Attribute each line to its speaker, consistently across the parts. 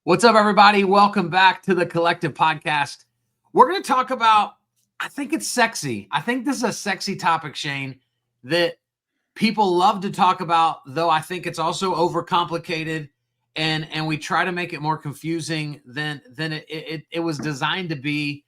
Speaker 1: What's up, everybody? Welcome back to the Collective Podcast. We're going to talk about, I think it's sexy. I think this is a sexy topic, Shane, that people love to talk about, though I think it's also overcomplicated and we try to make it more confusing than it was designed to be.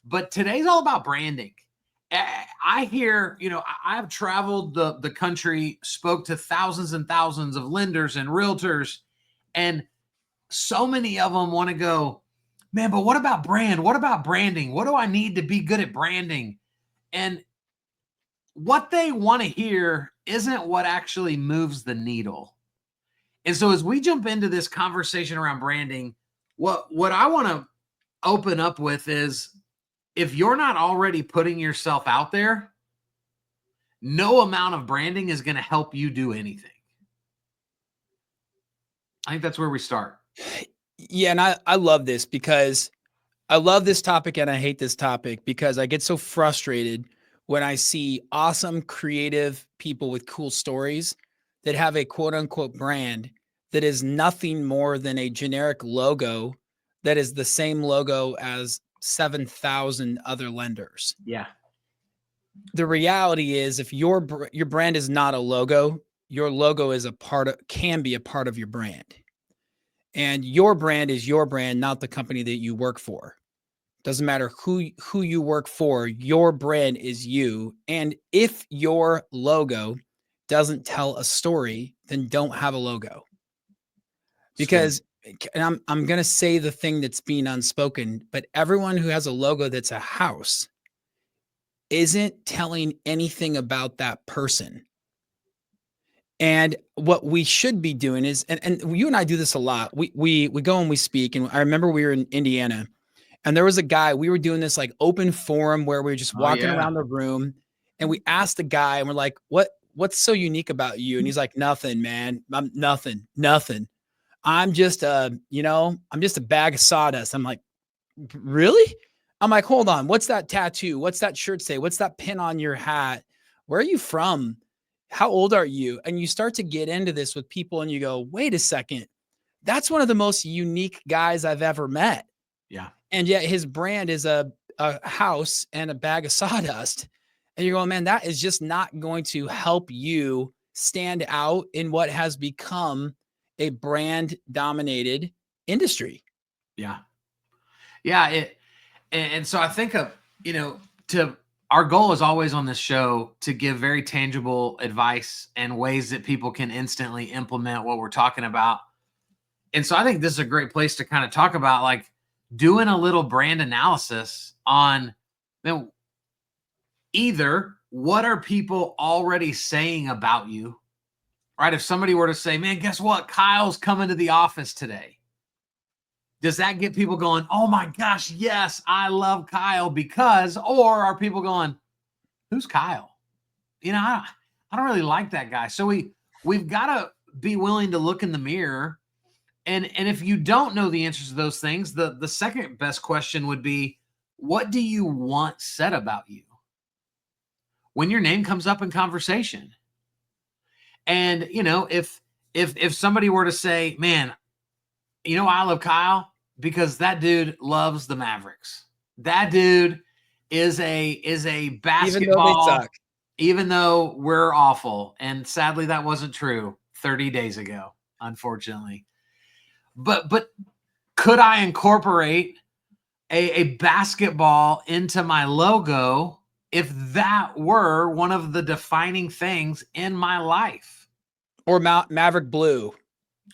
Speaker 1: But today's all about branding. I hear, I've traveled the country, spoke to thousands and thousands of lenders and realtors, and so many of them want to go, man, but what about brand? What about branding? What do I need to be good at branding? And what they want to hear isn't what actually moves the needle. And so as we jump into this conversation around branding, what I want to open up with is, if you're not already putting yourself out there, no amount of branding is going to help you do anything. I think that's where we start.
Speaker 2: Yeah, and I love this because I love this topic and I hate this topic because I get so frustrated when I see awesome, creative people with cool stories that have a quote unquote brand that is nothing more than a generic logo that is the same logo as 7,000 other lenders.
Speaker 1: Yeah.
Speaker 2: The reality is, if your brand is not a logo, your logo is can be a part of your brand. And your brand is your brand, not the company that you work for. Doesn't matter who you work for, your brand is you. And if your logo doesn't tell a story, then don't have a logo. Because, and I'm going to say the thing that's being unspoken, but everyone who has a logo that's a house isn't telling anything about that person. And what we should be doing is, and you and I do this a lot. We go and we speak. And I remember we were in Indiana, and there was a guy, we were doing this like open forum where we were just walking around the room, and we asked the guy, and we're like, what's so unique about you? And he's like, nothing, man. I'm nothing. I'm just I'm just a bag of sawdust. I'm like, really? I'm like, hold on. What's that tattoo? What's that shirt say? What's that pin on your hat? Where are you from? How old are you? And you start to get into this with people and you go, wait a second. That's one of the most unique guys I've ever met.
Speaker 1: Yeah.
Speaker 2: And yet his brand is a house and a bag of sawdust. And you're going, man, that is just not going to help you stand out in what has become a brand dominated industry.
Speaker 1: Yeah. Yeah. And so I think our goal is always on this show to give very tangible advice and ways that people can instantly implement what we're talking about. And so I think this is a great place to kind of talk about, like, doing a little brand analysis on, either what are people already saying about you, right? If somebody were to say, man, guess what? Kyle's coming to the office today. Does that get people going, oh my gosh, yes, I love Kyle because, or are people going, who's Kyle? I don't really like that guy. So we've got to be willing to look in the mirror. And if you don't know the answers to those things, the second best question would be, what do you want said about you when your name comes up in conversation? And, if somebody were to say, man, I love Kyle because that dude loves the Mavericks. That dude is a basketball, even though we're awful. And sadly, that wasn't true 30 days ago, unfortunately. But could I incorporate a basketball into my logo if that were one of the defining things in my life?
Speaker 2: Or Maverick Blue.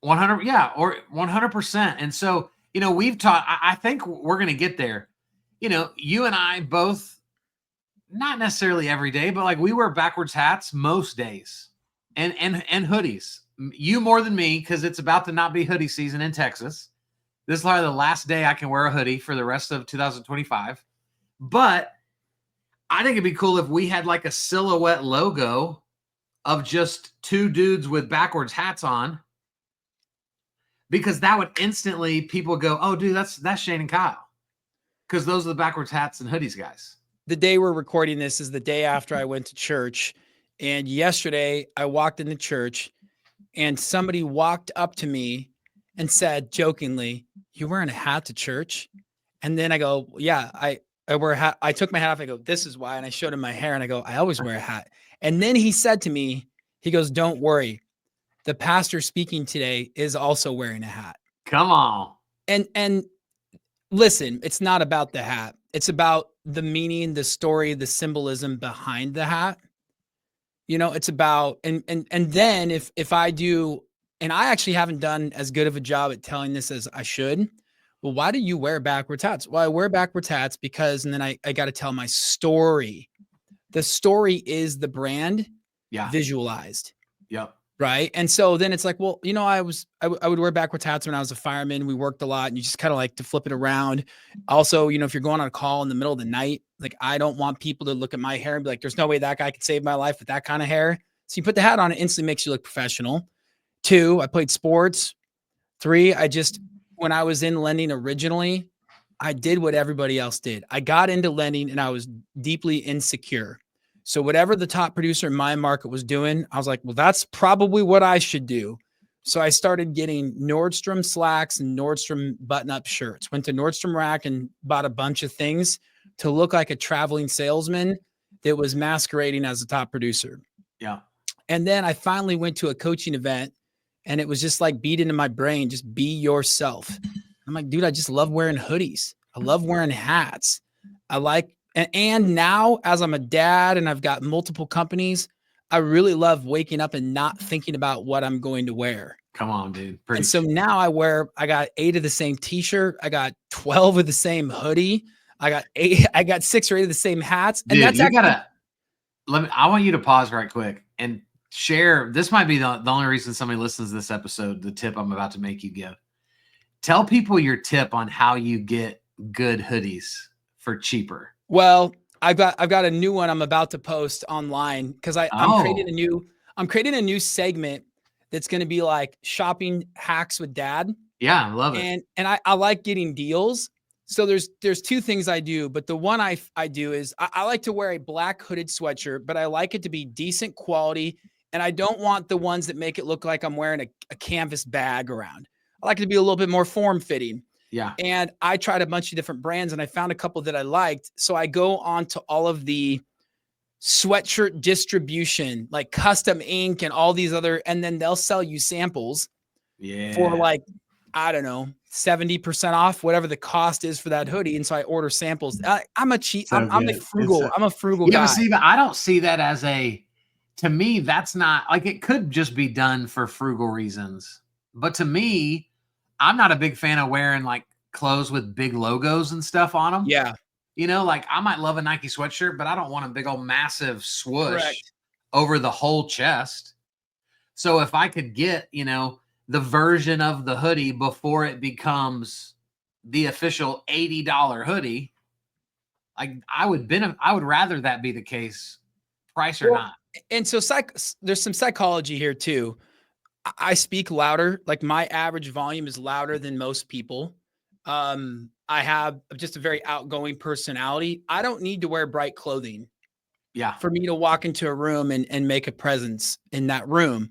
Speaker 1: 100, yeah, or 100%. And so, we've taught, I think we're going to get there. You and I both, not necessarily every day, but like we wear backwards hats most days and hoodies. You more than me, because it's about to not be hoodie season in Texas. This is probably the last day I can wear a hoodie for the rest of 2025. But I think it'd be cool if we had like a silhouette logo of just two dudes with backwards hats on, because that would instantly, people go, oh, dude, that's Shane and Kyle, because those are the backwards hats and hoodies guys.
Speaker 2: The day we're recording this is the day after I went to church. And yesterday I walked into church and somebody walked up to me and said jokingly, "You wearing a hat to church?" And then I go, "Yeah, I wear a hat." I took my hat off. I go, "This is why." And I showed him my hair and I go, "I always wear a hat." And then he said to me, he goes, "Don't worry. The pastor speaking today is also wearing a hat."
Speaker 1: Come on.
Speaker 2: And listen, it's not about the hat. It's about the meaning, the story, the symbolism behind the hat. You know, it's about and then if I do, and I actually haven't done as good of a job at telling this as I should. Well, why do you wear backwards hats? Well, I wear backwards hats because, and then I got to tell my story. The story is the brand
Speaker 1: Yeah.
Speaker 2: visualized.
Speaker 1: Yep.
Speaker 2: Right. And so then it's like, well, you know, I would wear backwards hats when I was a fireman. We worked a lot and you just kind of like to flip it around. Also, you know, if you're going on a call in the middle of the night, like I don't want people to look at my hair and be like, there's no way that guy could save my life with that kind of hair. So you put the hat on, it instantly makes you look professional. 2, I played sports. 3, when I was in lending originally, I did what everybody else did. I got into lending and I was deeply insecure. So whatever the top producer in my market was doing, I was like, well, that's probably what I should do. So I started getting Nordstrom slacks and Nordstrom button-up shirts. Went to Nordstrom Rack and bought a bunch of things to look like a traveling salesman that was masquerading as a top producer.
Speaker 1: Yeah.
Speaker 2: And then I finally went to a coaching event and it was just like beat into my brain, just be yourself. I'm like, dude, I just love wearing hoodies. I love wearing hats. I like, and now as I'm a dad and I've got multiple companies, I really love waking up and not thinking about what I'm going to wear.
Speaker 1: Come on, dude.
Speaker 2: And so now I got 8 of the same t-shirt. I got 12 of the same hoodie. I got 6 or 8 of the same hats. And
Speaker 1: dude,
Speaker 2: that's
Speaker 1: I want you to pause right quick and share. This might be the only reason somebody listens to this episode, the tip I'm about to make you give. Tell people your tip on how you get good hoodies for cheaper.
Speaker 2: Well, I've got a new one I'm about to post online because I'm creating a new segment that's going to be like shopping hacks with dad.
Speaker 1: Yeah, I love it.
Speaker 2: And I like getting deals. So there's 2 things I do, but the one I do is I like to wear a black hooded sweatshirt, but I like it to be decent quality. And I don't want the ones that make it look like I'm wearing a canvas bag around. I like it to be a little bit more form fitting.
Speaker 1: Yeah.
Speaker 2: And I tried a bunch of different brands and I found a couple that I liked. So I go on to all of the sweatshirt distribution, like custom ink and all these other, and then they'll sell you samples for like, I don't know, 70% off, whatever the cost is for that hoodie. And so I order samples. I'm a cheap,
Speaker 1: So
Speaker 2: I'm a frugal, I'm a frugal
Speaker 1: yeah,
Speaker 2: guy.
Speaker 1: but see, but I don't see that as to me, that's not like, it could just be done for frugal reasons. But to me, I'm not a big fan of wearing like clothes with big logos and stuff on them.
Speaker 2: Yeah.
Speaker 1: You know, like I might love a Nike sweatshirt, but I don't want a big old massive swoosh
Speaker 2: Correct.
Speaker 1: over the whole chest. So if I could get, you know, the version of the hoodie before it becomes the official $80 hoodie, I would rather that be the case, price or not.
Speaker 2: And so there's some psychology here too. I speak louder. Like my average volume is louder than most people. I have just a very outgoing personality. I don't need to wear bright clothing.
Speaker 1: Yeah.
Speaker 2: For me to walk into a room and make a presence in that room.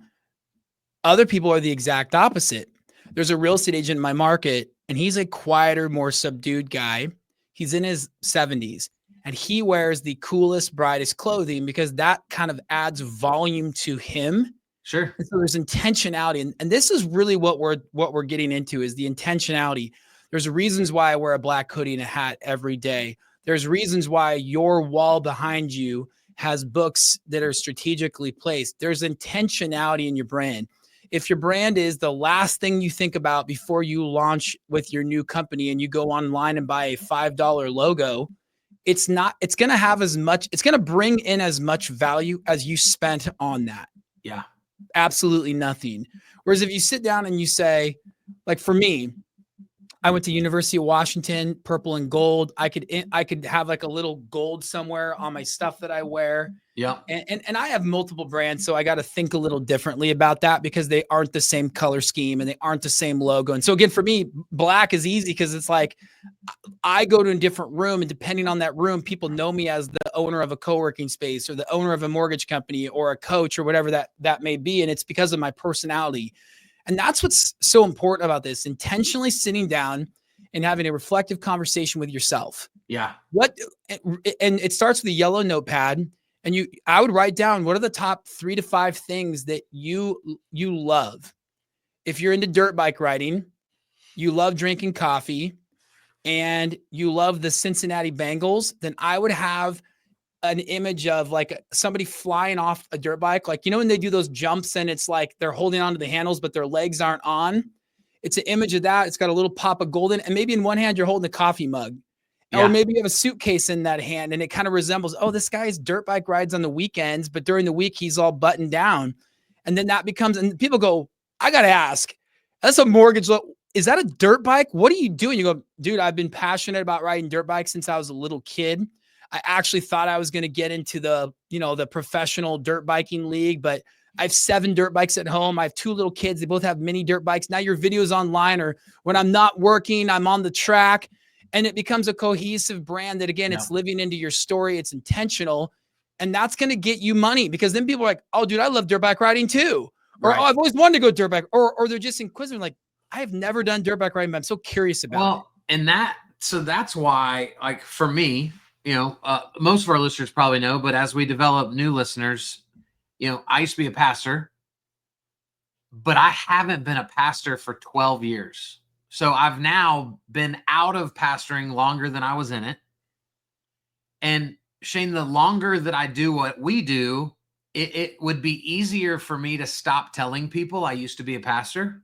Speaker 2: Other people are the exact opposite. There's a real estate agent in my market and he's a quieter, more subdued guy. He's in his 70s and he wears the coolest, brightest clothing because that kind of adds volume to him.
Speaker 1: Sure.
Speaker 2: And so there's intentionality. And this is really what we're getting into is the intentionality. There's reasons why I wear a black hoodie and a hat every day. There's reasons why your wall behind you has books that are strategically placed. There's intentionality in your brand. If your brand is the last thing you think about before you launch with your new company and you go online and buy a $5 logo, it's going to bring in as much value as you spent on that.
Speaker 1: Yeah.
Speaker 2: Absolutely nothing. Whereas if you sit down and you say, like for me, I went to University of Washington, purple and gold. I could have like a little gold somewhere on my stuff that I wear.
Speaker 1: Yeah.
Speaker 2: And I have multiple brands, so I got to think a little differently about that because they aren't the same color scheme and they aren't the same logo. And so again, for me, black is easy because it's like I go to a different room and depending on that room, people know me as the owner of a co-working space or the owner of a mortgage company or a coach or whatever that may be. And it's because of my personality. And that's what's so important about this, intentionally sitting down and having a reflective conversation with yourself.
Speaker 1: Yeah.
Speaker 2: And it starts with a yellow notepad, and I would write down, what are the top 3 to 5 things that you love. If you're into dirt bike riding, you love drinking coffee, and you love the Cincinnati Bengals, then I would have an image of like somebody flying off a dirt bike. Like, when they do those jumps and it's like they're holding onto the handles, but their legs aren't on. It's an image of that. It's got a little pop of golden. And maybe in one hand, you're holding a coffee mug. Yeah. Or maybe you have a suitcase in that hand and it kind of resembles, oh, this guy's dirt bike rides on the weekends, but during the week, he's all buttoned down. And then that becomes, and people go, I got to ask, that's a mortgage loan. Is that a dirt bike? What are you doing? You go, dude, I've been passionate about riding dirt bikes since I was a little kid. I actually thought I was going to get into the professional dirt biking league, but I have 7 dirt bikes at home. I have 2 little kids. They both have mini dirt bikes. Now your videos online, or when I'm not working, I'm on the track, and it becomes a cohesive brand that, again, it's living into your story. It's intentional, and that's going to get you money, because then people are like, oh, dude, I love dirt bike riding too. Or, oh, I've always wanted to go dirt bike, or they're just inquisitive. Like, I have never done dirt bike riding, but I'm so curious about it.
Speaker 1: And that's why, like, for me, most of our listeners probably know, but as we develop new listeners, I used to be a pastor, but I haven't been a pastor for 12 years. So I've now been out of pastoring longer than I was in it. And Shane, the longer that I do what we do, it would be easier for me to stop telling people I used to be a pastor.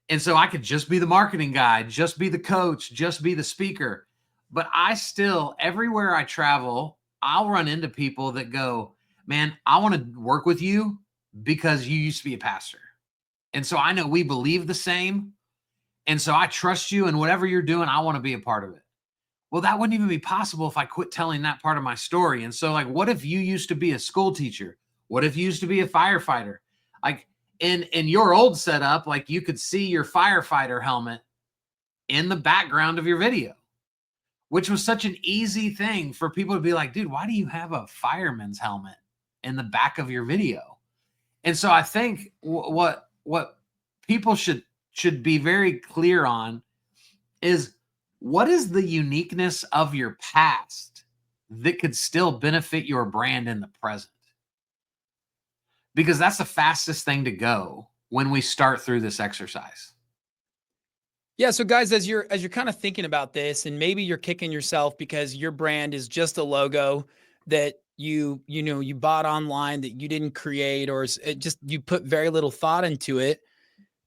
Speaker 1: And so I could just be the marketing guy, just be the coach, just be the speaker. But I still, everywhere I travel, I'll run into people that go, man, I want to work with you because you used to be a pastor. And so I know we believe the same. And so I trust you, and whatever you're doing, I want to be a part of it. Well, that wouldn't even be possible if I quit telling that part of my story. And so, like, what if you used to be a school teacher? What if you used to be a firefighter? Like, in your old setup, like, you could see your firefighter helmet in the background of your video, which was such an easy thing for people to be like, dude, why do you have a fireman's helmet in the back of your video? And so I think what people should be very clear on is, what is the uniqueness of your past that could still benefit your brand in the present? Because that's the fastest thing to go when we start through this exercise.
Speaker 2: Yeah. So guys, as you're kind of thinking about this, and maybe you're kicking yourself because your brand is just a logo that you bought online, that you didn't create, or you put very little thought into it.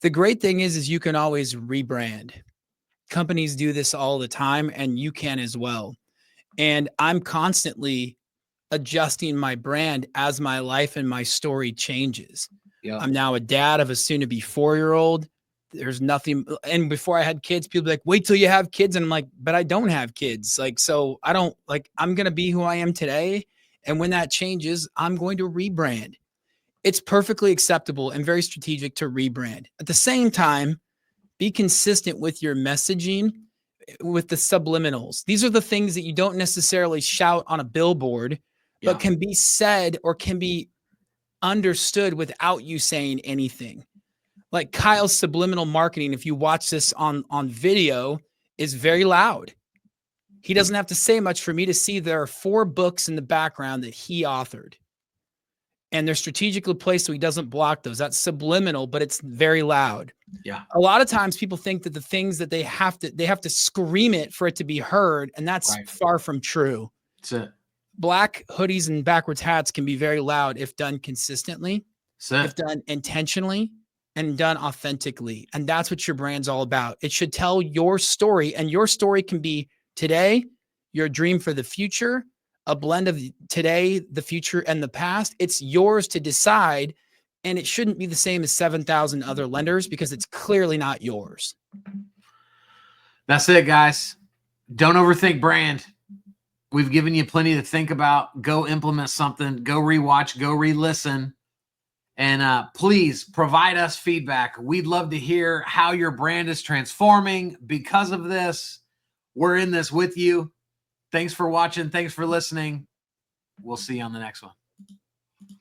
Speaker 2: The great thing is you can always rebrand. Companies do this all the time, and you can as well. And I'm constantly adjusting my brand as my life and my story changes. Yeah. I'm now a dad of a soon-to-be 4-year-old. There's nothing. And before I had kids, people be like, wait till you have kids. And I'm like, but I don't have kids. Like, so I don't, like, I'm going to be who I am today. And when that changes, I'm going to rebrand. It's perfectly acceptable and very strategic to rebrand. At the same time, be consistent with your messaging, with the subliminals. These are the things that you don't necessarily shout on a billboard, but can be said or can be understood without you saying anything. Like Kyle's subliminal marketing, if you watch this on video, is very loud. He doesn't have to say much for me to see there are 4 books in the background that he authored. And they're strategically placed so he doesn't block those. That's subliminal, but it's very loud. Yeah. A lot of times people think that the things that they have to scream it for it to be heard. And that's far from true.
Speaker 1: That's it.
Speaker 2: Black hoodies and backwards hats can be very loud if done consistently, if done intentionally, and done authentically. And that's what your brand's all about. It should tell your story, and your story can be today, your dream for the future, a blend of today, the future, and the past. It's yours to decide, and it shouldn't be the same as 7,000 other lenders, because it's clearly not yours.
Speaker 1: That's it, guys. Don't overthink brand. We've given you plenty to think about. Go implement something. Go rewatch. Go re-listen. And please provide us feedback. We'd love to hear how your brand is transforming because of this. We're in this with you. Thanks for watching. Thanks for listening. We'll see you on the next one.